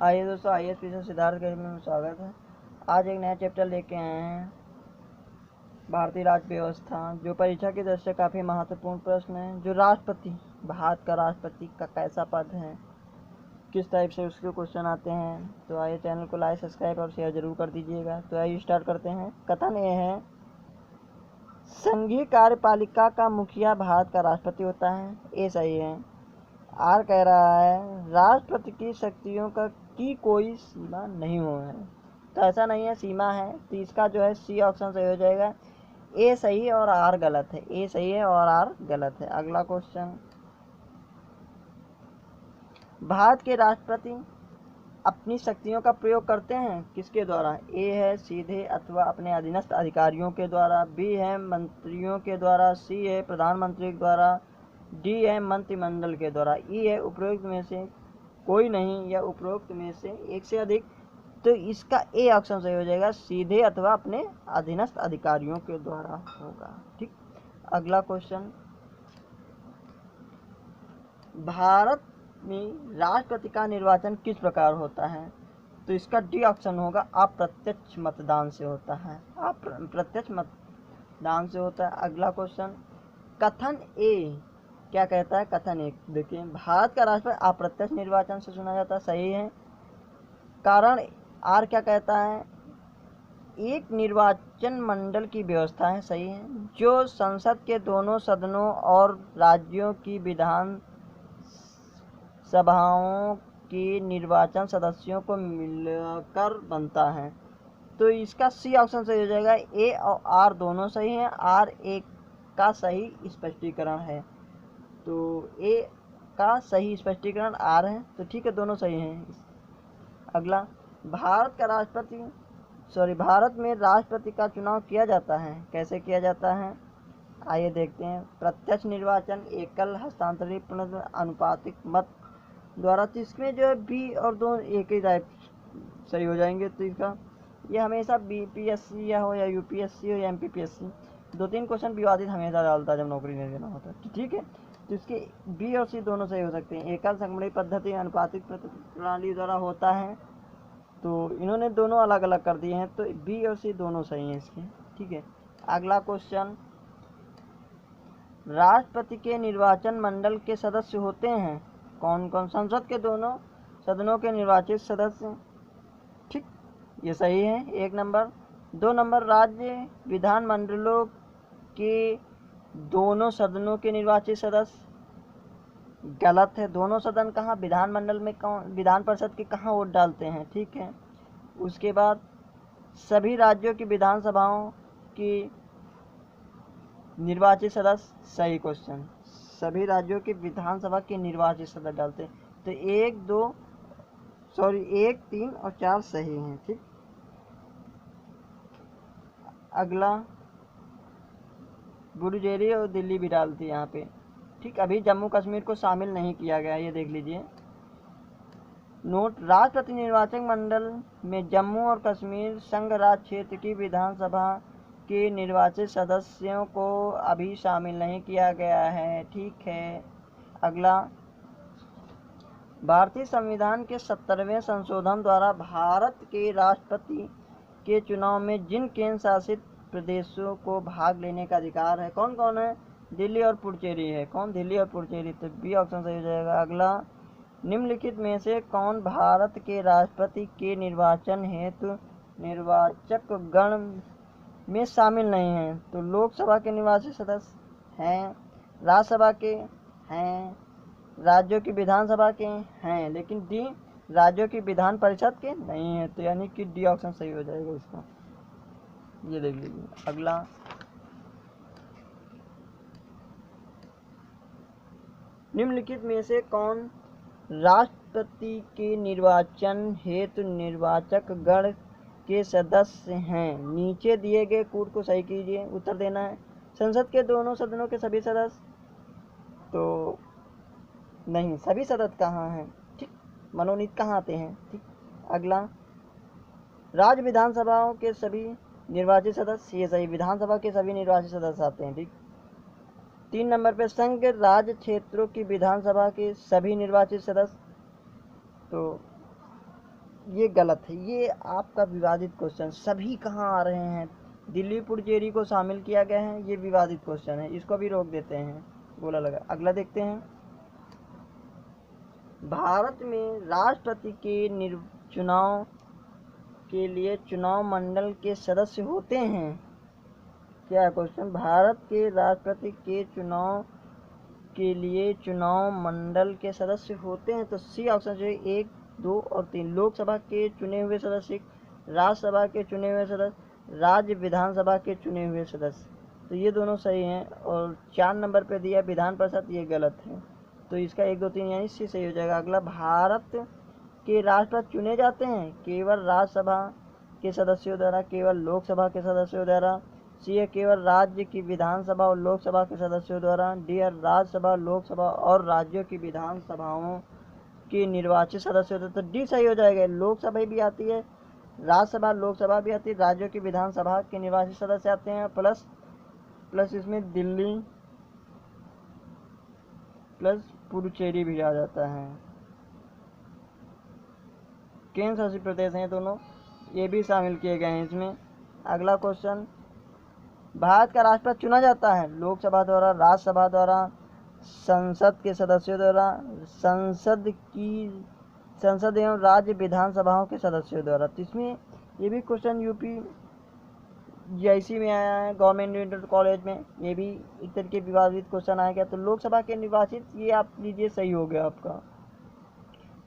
आइए दोस्तों, IAS से सिद्धार्थ गर्मी में स्वागत है। आज एक नया चैप्टर लेके आए हैं, भारतीय राज्य व्यवस्था, जो परीक्षा की दृष्टि से काफ़ी महत्वपूर्ण प्रश्न है। जो राष्ट्रपति, भारत का राष्ट्रपति का कैसा पद है, किस टाइप से उसके क्वेश्चन आते हैं। तो आइए चैनल को लाइक, सब्सक्राइब और शेयर जरूर कर दीजिएगा। तो आइए स्टार्ट करते हैं। कथन ये है, संघीय कार्यपालिका का मुखिया भारत का राष्ट्रपति होता है। ये सही है। आर कह रहा है, राष्ट्रपति की शक्तियों की कोई सीमा नहीं हो है। तो ऐसा नहीं है, सीमा है। तो इसका जो है सी ऑप्शन सही हो जाएगा। ए सही है और आर गलत है। ए सही है और आर गलत है। अगला क्वेश्चन, भारत के राष्ट्रपति अपनी शक्तियों का प्रयोग करते हैं किसके द्वारा? ए है सीधे अथवा अपने अधीनस्थ अधिकारियों के द्वारा, बी है मंत्रियों के द्वारा, सी है प्रधानमंत्री के द्वारा, डी है मंत्रिमंडल के द्वारा, ई है उपरोक्त में से कोई नहीं या उपरोक्त में से एक से अधिक। तो इसका ए ऑप्शन सही हो जाएगा, सीधे अथवा अपने अधीनस्थ अधिकारियों के द्वारा होगा। ठीक। अगला क्वेश्चन, भारत में राष्ट्रपति का निर्वाचन किस प्रकार होता है? तो इसका डी ऑप्शन होगा, अप्रत्यक्ष मतदान से होता है। अप्रत्यक्ष मतदान से होता है। अगला क्वेश्चन, कथन ए क्या कहता है? कथन ए देखिए, भारत का राष्ट्रपति अप्रत्यक्ष निर्वाचन से चुना जाता है। सही है। कारण आर क्या कहता है? एक निर्वाचन मंडल की व्यवस्था है। सही है। जो संसद के दोनों सदनों और राज्यों की विधान सभाओं के निर्वाचन सदस्यों को मिलकर बनता है। तो इसका सी ऑप्शन सही हो जाएगा। ए और आर दोनों सही हैं। आर एक का सही स्पष्टीकरण है। तो ए का सही स्पष्टीकरण आर है। तो ठीक है, दोनों सही हैं। अगला, भारत में राष्ट्रपति का चुनाव किया जाता है। कैसे किया जाता है? आइए देखते हैं। प्रत्यक्ष निर्वाचन, एकल हस्तांतरित अनुपातिक मत द्वारा। तो इसमें जो है बी और दो एक ही टाइप सही हो जाएंगे। तो इसका ये हमेशा BPSC या हो या UPSC हो या MPPSC, 2-3 क्वेश्चन विवादित हमेशा डालता है जब नौकरी नहीं देना होता। तो ठीक है, तो इसके बी और सी दोनों सही हो सकते हैं। एकल संगमरमर पद्धति अनुपातिक प्रणाली द्वारा होता है। तो इन्होंने दोनों अलग अलग कर दिए हैं। तो बी और सी दोनों सही हैं इसके। ठीक है। अगला क्वेश्चन, राष्ट्रपति के निर्वाचन मंडल के सदस्य होते हैं कौन कौन? संसद के दोनों सदनों के निर्वाचित सदस्य। ठीक, ये सही है। 1 नंबर। 2 नंबर, राज्य विधानमंडलों के दोनों सदनों के निर्वाचित सदस्य। गलत है। दोनों सदन कहाँ? विधानमंडल में कौन, विधान परिषद के कहाँ वोट डालते हैं? ठीक है। उसके बाद सभी राज्यों की विधानसभाओं की निर्वाचित सदस्य। सही क्वेश्चन, सभी राज्यों की विधानसभा के निर्वाचित सदस्य डालते हैं। तो 1, 3 और 4 सही हैं। ठीक। अगला, पुडुचेरी और दिल्ली भी डालती है यहाँ पे। ठीक, अभी जम्मू कश्मीर को शामिल नहीं किया गया, ये देख लीजिए। नोट, राष्ट्रपति निर्वाचन मंडल में जम्मू और कश्मीर संघ राज्य क्षेत्र की विधानसभा के निर्वाचित सदस्यों को अभी शामिल नहीं किया गया है। ठीक है। अगला, भारतीय संविधान के 70वें संशोधन द्वारा भारत के राष्ट्रपति के चुनाव में जिन केंद्र शासित प्रदेशों को भाग लेने का अधिकार है, कौन कौन है? दिल्ली और पुडुचेरी है। कौन? दिल्ली और पुडुचेरी। तो बी ऑप्शन सही हो जाएगा। अगला, निम्नलिखित में से कौन भारत के राष्ट्रपति के निर्वाचन हेतु निर्वाचक गण में शामिल नहीं है? तो लोकसभा के निर्वाचित सदस्य हैं, राज्यसभा के हैं, राज्यों की विधानसभा के हैं, लेकिन डी, राज्यों की विधान परिषद के नहीं है। तो यानी कि डी ऑप्शन सही हो जाएगा इसका। ये देख लीजिए। अगला, निम्नलिखित में से कौन राष्ट्रपति के निर्वाचन हेतु निर्वाचक गण के सदस्य हैं? नीचे दिए गए कूट को सही कीजिए। उत्तर देना है। संसद के दोनों सदनों के सभी सदस्य। तो नहीं, सभी सदस्य कहाँ हैं? ठीक, मनोनीत कहाँ आते हैं? ठीक। अगला, राज्य विधानसभाओं के सभी निर्वाचित सदस्य। ये सही, विधानसभा के सभी निर्वाचित सदस्य आते हैं। ठीक। 3 नंबर पे, संघ राज्य क्षेत्रों की विधानसभा के सभी निर्वाचित सदस्य। तो ये गलत है, ये आपका विवादित क्वेश्चन। सभी कहाँ आ रहे हैं, दिल्ली पुडुचेरी को शामिल किया गया है, ये विवादित क्वेश्चन है, इसको भी रोक देते हैं, बोला लगा। अगला देखते हैं। भारत में राष्ट्रपति के चुनाव के लिए चुनाव मंडल के सदस्य होते हैं। क्या क्वेश्चन, भारत के राष्ट्रपति के चुनाव के लिए चुनाव मंडल के सदस्य होते हैं? तो सी ऑप्शन जो है 1, 2 और 3। लोकसभा के चुने हुए सदस्य, राज्यसभा के चुने हुए सदस्य, राज्य विधानसभा के चुने हुए सदस्य। तो ये दोनों सही हैं। और 4 नंबर पे दिया विधान परिषद, ये गलत है। तो इसका 1, 2, 3 यानी सी सही हो जाएगा। अगला, भारत के राष्ट्रपति चुने जाते हैं केवल राज्यसभा के सदस्यों द्वारा, केवल लोकसभा के सदस्यों द्वारा। सी है केवल राज्य की विधानसभा और लोकसभा के सदस्यों द्वारा। डी है राज्यसभा, लोकसभा और राज्यों की विधानसभाओं के निर्वाचित सदस्यों द्वारा। तो डी सही हो जाएगा। लोकसभा भी आती है, राज्यसभा, लोकसभा भी आती है, राज्यों की विधानसभा के निर्वाचित सदस्य आते हैं, प्लस इसमें दिल्ली प्लस पुडुचेरी भी आ जाता है। केंद्र शासित प्रदेश हैं दोनों, ये भी शामिल किए गए हैं इसमें। अगला क्वेश्चन, भारत का राष्ट्रपति चुना जाता है लोकसभा द्वारा, राज्यसभा द्वारा, संसद के सदस्यों द्वारा, संसद एवं राज्य विधानसभाओं के सदस्यों द्वारा। तो इसमें ये भी क्वेश्चन यूपी जीआईसी में आया है, गवर्नमेंट इंटर कॉलेज में, ये भी एक तरीके विवादित क्वेश्चन आएगा। तो लोकसभा के निर्वाचित, ये आप लीजिए सही हो गया आपका।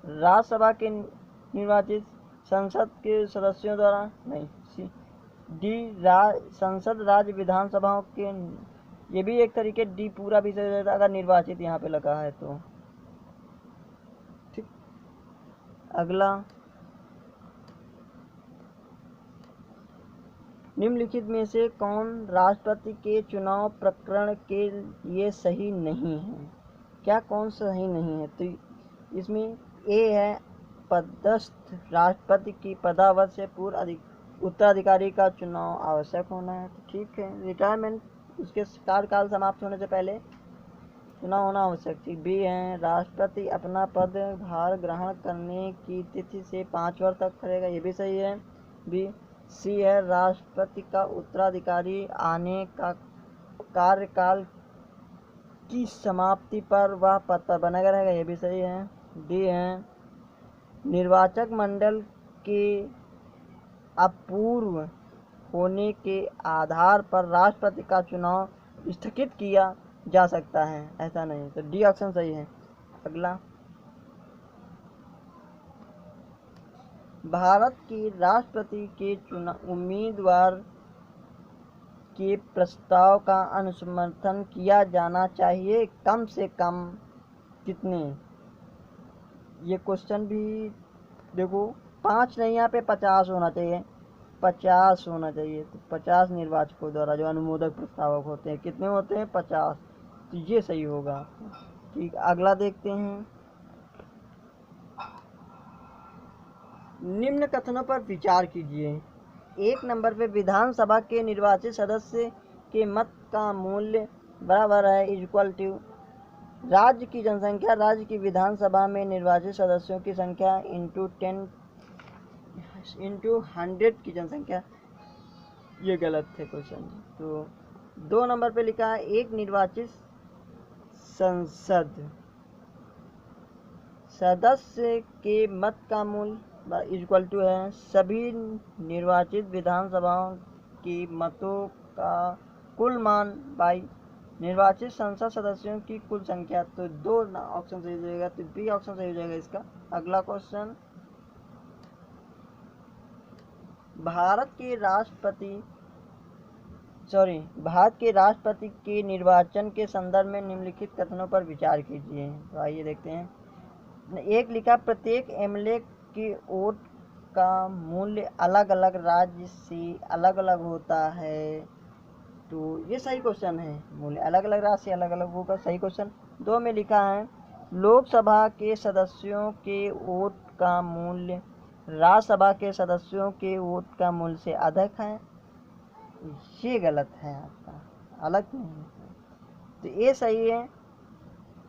राज्यसभा के निर्वाचित संसद के सदस्यों द्वारा, नहीं, डी संसद राज्य विधानसभाओं के, ये भी एक तरीके डी पूरा भी सही रहता अगर निर्वाचित यहाँ पे लगा है तो। ठीक, अगला, निम्नलिखित में से कौन राष्ट्रपति के चुनाव प्रकरण के लिए सही नहीं है? क्या कौन सही नहीं है? तो इसमें ए है, पदस्थ राष्ट्रपति की पदावधि से पूर्व उत्तराधिकारी का चुनाव आवश्यक होना है। तो ठीक है, रिटायरमेंट, उसके कार्यकाल समाप्त होने से पहले चुनाव होना आवश्यक थी। बी है, राष्ट्रपति अपना पदभार ग्रहण करने की तिथि से 5 वर्ष तक करेगा, ये भी सही है, बी। सी है, राष्ट्रपति का उत्तराधिकारी आने का कार्यकाल की समाप्ति पर वह पद पर बना रहेगा, ये भी सही है, डी है, निर्वाचक मंडल के अपूर्व होने के आधार पर राष्ट्रपति का चुनाव स्थगित किया जा सकता है, ऐसा नहीं। तो डी ऑप्शन सही है। अगला, भारत के राष्ट्रपति के चुनाव उम्मीदवार के प्रस्ताव का अनुसमर्थन किया जाना चाहिए कम से कम कितने? ये क्वेश्चन भी देखो, 5 नहीं, यहाँ पे 50 होना चाहिए, 50 होना चाहिए। तो 50 निर्वाचकों द्वारा जो अनुमोदक प्रस्तावक होते हैं, कितने होते हैं? 50। तो ये सही होगा। ठीक, अगला देखते हैं। निम्न कथनों पर विचार कीजिए। 1 नंबर पे, विधानसभा के निर्वाचित सदस्य के मत का मूल्य बराबर है इक्वल टू राज्य की जनसंख्या, राज्य की विधानसभा में निर्वाचित सदस्यों की संख्या इंटू 100 की जनसंख्या। ये गलत है क्वेश्चन। तो 2 नंबर पे लिखा है, एक निर्वाचित संसद सदस्य के मत का मूल्य इक्वल टू है सभी निर्वाचित विधानसभाओं के मतों का कुल मान बाई निर्वाचित संसद सदस्यों की कुल संख्या। तो 2 ऑप्शन सही हो जाएगा, तो बी ऑप्शन सही हो जाएगा इसका। अगला क्वेश्चन, भारत के राष्ट्रपति के निर्वाचन के संदर्भ में निम्नलिखित कथनों पर विचार कीजिए। तो आइए देखते हैं। 1 लिखा, प्रत्येक एमएलए के वोट का मूल्य अलग अलग राज्य से अलग अलग होता है। तो ये सही क्वेश्चन है, मूल्य अलग अलग राज्य से अलग अलग होगा, सही क्वेश्चन। 2 में लिखा है, लोकसभा के सदस्यों के वोट का मूल्य राज्यसभा के सदस्यों के वोट का मूल्य से अधिक है, ये गलत है आपका, अलग नहीं। तो ए सही है,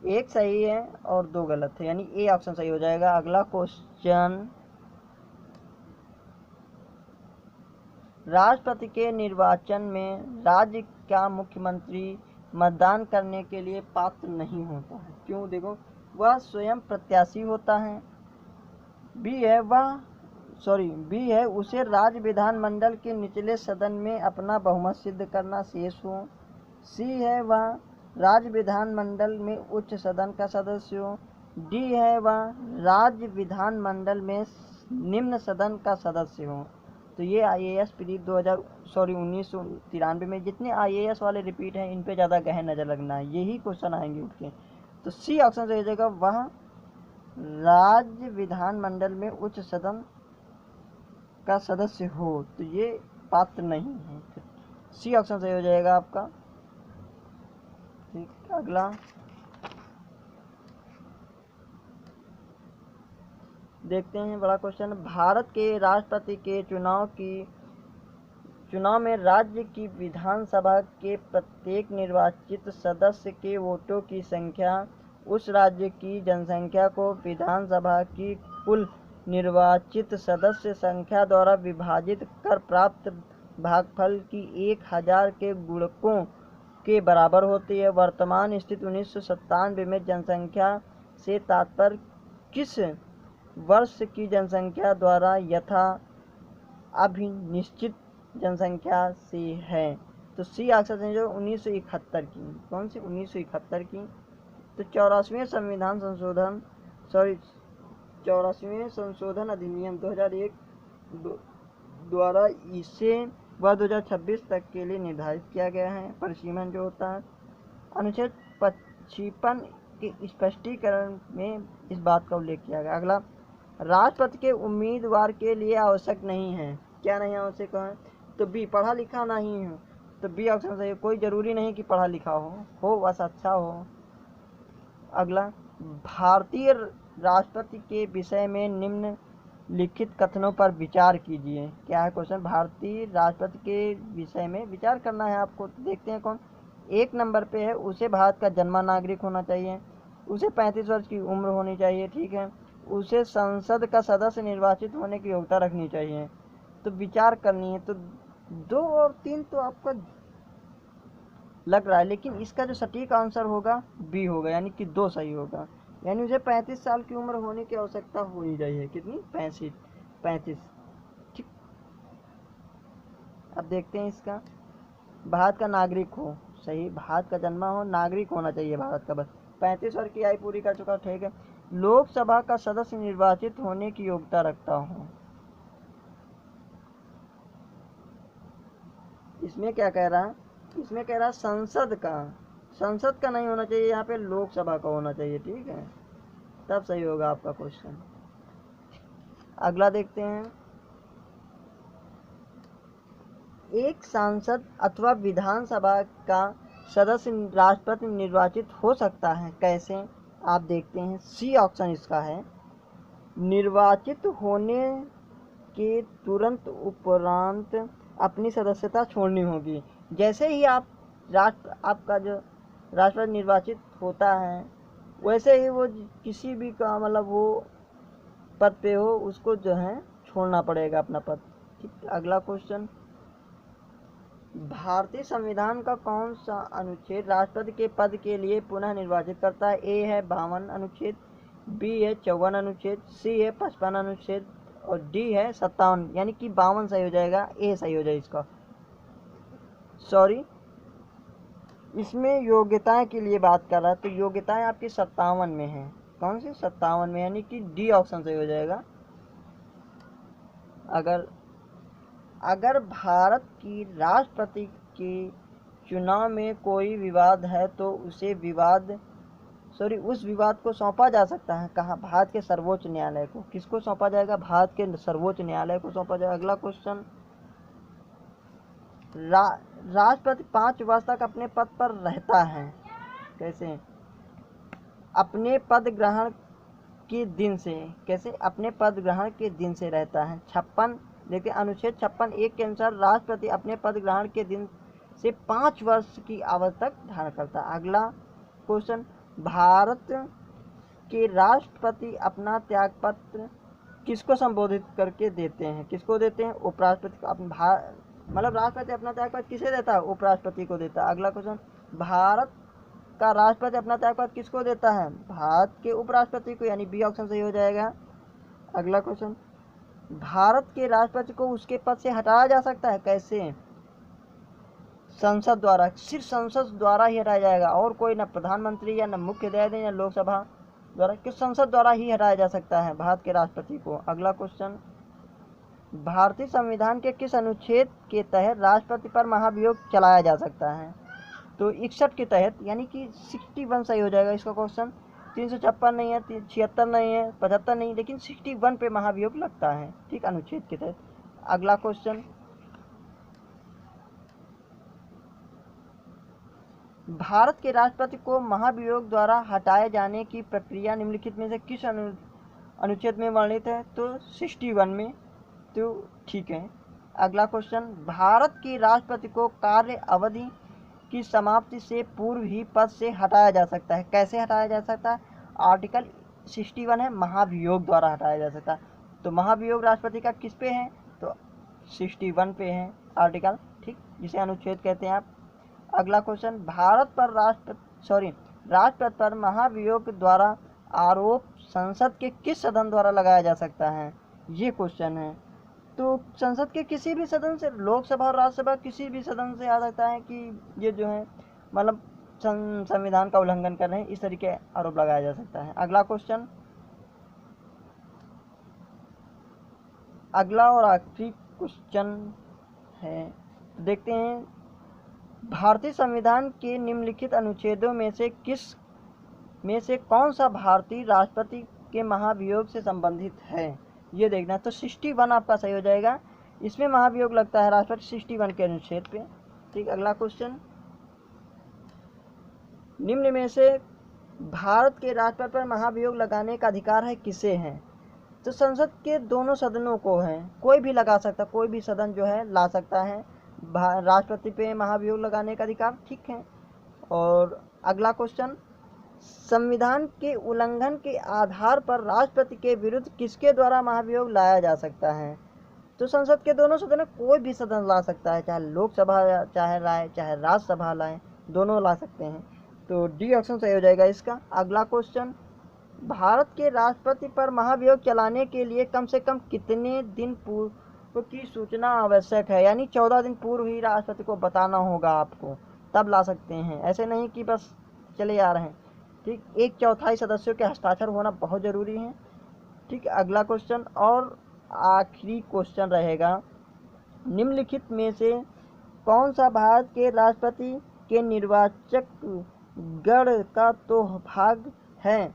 1 सही है और 2 गलत है, यानी ए ऑप्शन सही हो जाएगा। अगला क्वेश्चन, राष्ट्रपति के निर्वाचन में राज्य का मुख्यमंत्री मतदान करने के लिए पात्र नहीं होता है। क्यों? देखो, वह स्वयं प्रत्याशी होता है। बी है उसे राज्य विधानमंडल के निचले सदन में अपना बहुमत सिद्ध करना शेष हो। सी है वह राज्य विधानमंडल में उच्च सदन का सदस्य हो। डी है वह राज्य विधानमंडल में निम्न सदन का सदस्य हो। तो ये IAS प्री 1993 में जितने IAS वाले रिपीट हैं इन पे ज़्यादा गहन नज़र लगना है, यही क्वेश्चन आएंगे उठ के। तो सी ऑप्शन सही हो जाएगा, वह राज्य विधानमंडल में उच्च सदन का सदस्य हो। तो ये पात्र नहीं है, सी ऑप्शन सही हो जाएगा आपका। ठीक, अगला देखते हैं बड़ा क्वेश्चन। भारत के राष्ट्रपति के चुनाव में राज्य की विधानसभा के प्रत्येक निर्वाचित सदस्य के वोटों की संख्या उस राज्य की जनसंख्या को विधानसभा की कुल निर्वाचित सदस्य संख्या द्वारा विभाजित कर प्राप्त भागफल की 1000 के गुणकों के बराबर होती है। वर्तमान स्थिति 1997 में जनसंख्या से तात्पर्य किस वर्ष की जनसंख्या द्वारा यथा अभिनिश्चित जनसंख्या से है? तो सी आंसर है जो 1971 की। कौन सी? 1971 की। तो 84वें संशोधन अधिनियम 2001 द्वारा इसे वह 2026 तक के लिए निर्धारित किया गया है। परिसीमन जो होता है अनुच्छेद 55 के स्पष्टीकरण में इस बात का उल्लेख किया गया। अगला, राष्ट्रपति के उम्मीदवार के लिए आवश्यक नहीं है। क्या नहीं आवश्यक है? तो बी, पढ़ा लिखा नहीं हो। तो बी ऑप्शन सही है, कोई जरूरी नहीं कि पढ़ा लिखा हो बस अच्छा हो। अगला, भारतीय राष्ट्रपति के विषय में निम्न लिखित कथनों पर विचार कीजिए। क्या है क्वेश्चन? भारतीय राष्ट्रपति के विषय में विचार करना है आपको। देखते हैं कौन। 1 नंबर पे है, उसे भारत का जन्मा नागरिक होना चाहिए, उसे 35 वर्ष की उम्र होनी चाहिए, ठीक है, उसे संसद का सदस्य निर्वाचित होने की योग्यता रखनी चाहिए। तो विचार करनी है। तो 2 और 3 तो आपका लग रहा है, लेकिन इसका जो सटीक आंसर होगा बी होगा, यानी कि 2 सही होगा। यानी उसे 35 साल की उम्र होने की आवश्यकता हो ही रही है। कितनी? 35। ठीक, अब देखते हैं इसका। भारत का नागरिक हो, सही, भारत का जन्मा हो, नागरिक होना चाहिए भारत का, बस 35 वर्ष की आयु पूरी कर चुका, ठीक है। लोकसभा का सदस्य निर्वाचित होने की योग्यता रखता हूँ। इसमें क्या कह रहा है? इसमें कह रहा है संसद का नहीं होना चाहिए, यहाँ पे लोकसभा का होना चाहिए, ठीक है, तब सही होगा आपका क्वेश्चन। अगला देखते हैं। एक सांसद अथवा विधानसभा का सदस्य राष्ट्रपति निर्वाचित हो सकता है, कैसे? आप देखते हैं, सी ऑप्शन इसका है। निर्वाचित होने के तुरंत उपरांत अपनी सदस्यता छोड़नी होगी। जैसे ही आपका जो राष्ट्रपति निर्वाचित होता है, वैसे ही वो किसी भी का मतलब वो पद पे हो, उसको जो है छोड़ना पड़ेगा अपना पद। ठीक, अगला क्वेश्चन। भारतीय संविधान का कौन सा अनुच्छेद राष्ट्रपति के पद के लिए पुनः निर्वाचित करता है? ए है 52 अनुच्छेद, बी है 54 अनुच्छेद, सी है 55 अनुच्छेद और डी है 57, यानी कि 52 सही हो जाएगा, ए सही हो जाएगा इसका। सॉरी, इसमें योग्यताएं के लिए बात कर रहा है, तो योग्यताएं आपकी 57 में है। कौन सी? 57 में, यानी कि डी ऑप्शन सही हो जाएगा। अगर भारत की राष्ट्रपति के चुनाव में कोई विवाद है तो उस विवाद को सौंपा जा सकता है कहाँ? भारत के सर्वोच्च न्यायालय को। किसको सौंपा जाएगा? भारत के सर्वोच्च न्यायालय को सौंपा जाएगा। अगला क्वेश्चन। राष्ट्रपति 5 वर्ष तक अपने पद पर रहता है, कैसे? अपने पद ग्रहण के दिन से। कैसे? अपने पद ग्रहण के दिन से रहता है। 56 देखिए, अनुच्छेद 56(1) के अनुसार राष्ट्रपति अपने पद ग्रहण के दिन से 5 वर्ष की अवधि तक धारण करता है। अगला क्वेश्चन। भारत के राष्ट्रपति अपना त्यागपत्र किसको संबोधित करके देते हैं? किसको देते हैं? उपराष्ट्रपति को। मतलब राष्ट्रपति अपना त्यागपत्र किसे देता है? उपराष्ट्रपति को देता है। अगला क्वेश्चन, भारत का राष्ट्रपति अपना त्यागपत्र किसको देता है? भारत के उपराष्ट्रपति को, यानी बी ऑप्शन सही हो जाएगा। अगला क्वेश्चन, भारत के राष्ट्रपति को उसके पद से हटाया जा सकता है, कैसे? संसद द्वारा, सिर्फ संसद द्वारा ही हटाया जाएगा, और कोई ना प्रधानमंत्री या न मुख्य न्यायाधीश या लोकसभा द्वारा, कि संसद द्वारा ही हटाया जा सकता है भारत के राष्ट्रपति को। अगला क्वेश्चन, भारतीय संविधान के किस अनुच्छेद के तहत राष्ट्रपति पर महाभियोग चलाया जा सकता है? तो 61 के तहत, यानी कि 61 सही हो जाएगा इसका क्वेश्चन। 356 नहीं है, 76 नहीं है, 75 नहीं, लेकिन 61 पे महाभियोग लगता है, ठीक, अनुच्छेद के तहत। अगला क्वेश्चन, भारत के राष्ट्रपति को महाभियोग द्वारा हटाए जाने की प्रक्रिया निम्नलिखित में से किस अनुच्छेद में वर्णित है? तो 61 में, तो ठीक है। अगला क्वेश्चन, भारत के राष्ट्रपति को कार्य अवधि की समाप्ति से पूर्व ही पद से हटाया जा सकता है, कैसे हटाया जा सकता है? आर्टिकल 61 है, महाभियोग द्वारा हटाया जा सकता है। तो महाभियोग राष्ट्रपति का किस पे है? तो 61 पे है आर्टिकल, ठीक, जिसे अनुच्छेद कहते हैं आप। अगला क्वेश्चन, भारत पर राष्ट्रपति पर महाभियोग द्वारा आरोप संसद के किस सदन द्वारा लगाया जा सकता है? ये क्वेश्चन है। तो संसद के किसी भी सदन से, लोकसभा और राज्यसभा किसी भी सदन से आ सकता है कि ये जो है मतलब संविधान का उल्लंघन कर रहे हैं, इस तरीके आरोप लगाया जा सकता है। अगला क्वेश्चन, अगला और आखिरी क्वेश्चन है, देखते हैं, भारतीय संविधान के निम्नलिखित अनुच्छेदों में से कौन सा भारतीय राष्ट्रपति के महाभियोग से संबंधित है? ये देखना। तो 61 आपका सही हो जाएगा, इसमें महाभियोग लगता है राष्ट्रपति 61 के अनुच्छेद पे, ठीक। अगला क्वेश्चन, निम्न में से भारत के राष्ट्रपति पर महाभियोग लगाने का अधिकार है किसे है? तो संसद के दोनों सदनों को है, कोई भी लगा सकता, कोई भी सदन जो है ला सकता है राष्ट्रपति पे महाभियोग लगाने का अधिकार, ठीक है। और अगला क्वेश्चन, संविधान के उल्लंघन के आधार पर राष्ट्रपति के विरुद्ध किसके द्वारा महाभियोग लाया जा सकता है? तो संसद के दोनों सदन, कोई भी सदन ला सकता है, चाहे लोकसभा चाहे लाए, चाहे राज्यसभा लाए, दोनों ला सकते हैं। तो डी ऑप्शन सही हो जाएगा इसका। अगला क्वेश्चन, भारत के राष्ट्रपति पर महाभियोग चलाने के लिए कम से कम कितने दिन पूर्व की सूचना आवश्यक है? यानी 14 दिन पूर्व ही राष्ट्रपति को बताना होगा आपको, तब ला सकते हैं, ऐसे नहीं कि बस चले आ रहे हैं, ठीक। 1/4 सदस्यों के हस्ताक्षर होना बहुत ज़रूरी है, ठीक। अगला क्वेश्चन और आखिरी क्वेश्चन रहेगा, निम्नलिखित में से कौन सा भारत के राष्ट्रपति के निर्वाचक गण का तो भाग है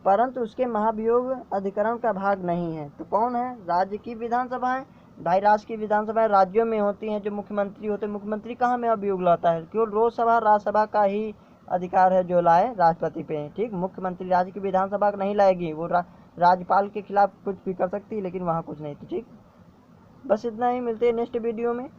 परंतु उसके महाभियोग अधिकरण का भाग नहीं है? तो कौन है? राज्य की विधानसभाएं, भाई राज्य की विधानसभाएं राज्यों में होती हैं, जो मुख्यमंत्री होते हैं, मुख्यमंत्री कहाँ में अभियोग लाता है? केवल लोकसभा राज्यसभा का ही अधिकार है जो लाए राष्ट्रपति पे, ठीक। मुख्यमंत्री राज्य की विधानसभा नहीं लाएगी, वो राज्यपाल के खिलाफ कुछ भी कर सकती है, लेकिन वहाँ कुछ नहीं, तो ठीक। बस इतना ही, मिलते हैं नेक्स्ट वीडियो में।